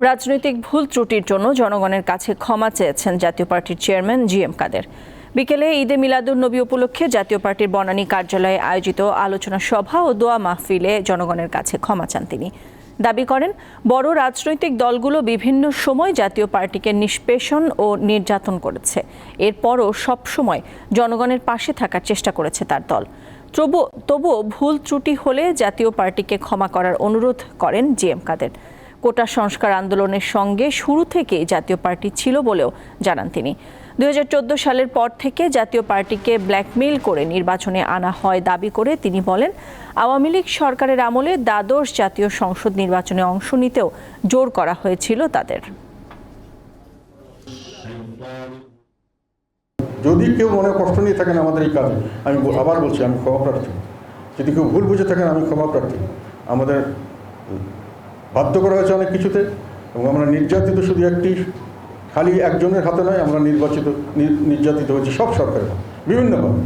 রাজনৈতিক ভুল ত্রুটির জন্য জনগণের কাছে ক্ষমা চেয়েছেন জাতীয় পার্টির চেয়ারম্যান জি.এম. কাদের। বিকেলে ঈদে মিলাদুন-নবী উপলক্ষে জাতীয় পার্টির বনানী কার্যালয়ে আয়োজিত আলোচনা সভা ও দোয়া মাহফিলে জনগণের কাছে ক্ষমা চান তিনি। দাবি করেন, বড় রাজনৈতিক দলগুলো বিভিন্ন সময় জাতীয় পার্টিকে নিষ্পেষণ ও নির্যাতন করেছে, এরপরও সবসময় জনগণের পাশে থাকার চেষ্টা করেছে তার দল। তবুও ভুল ত্রুটি হলে জাতীয় পার্টিকে ক্ষমা করার অনুরোধ করেন জি.এম. কাদের। কোটা সংস্কার আন্দোলনের সঙ্গে শুরু থেকেই জাতীয় পার্টি ছিল বলেও জানান তিনি। 2014 সালের পর থেকে জাতীয় পার্টিকে ব্ল্যাকমেইল করে নির্বাচনে আনা হয় দাবি করে তিনি বলেন, আওয়ামী লীগ সরকারের আমলে দ্বাদশ জাতীয় সংসদ নির্বাচনে অংশ নিতেও জোর করা হয়েছিল তাদের। যদি কেউ মনে কষ্ট নিয়ে থাকেন আমাদের এই কাজে, আমি আবার বলছি, আমি ক্ষমা প্রার্থী। যদি কেউ ভুল বুঝে থাকেন, আমি ক্ষমা প্রার্থী। আমাদের বাধ্য করা হয়েছে অনেক কিছুতে, এবং আমরা নির্যাতিত শুধু খালি একজনের হাতে নয়, আমরা নির্যাতিত হয়েছি সব সরকারের বিভিন্নভাবে।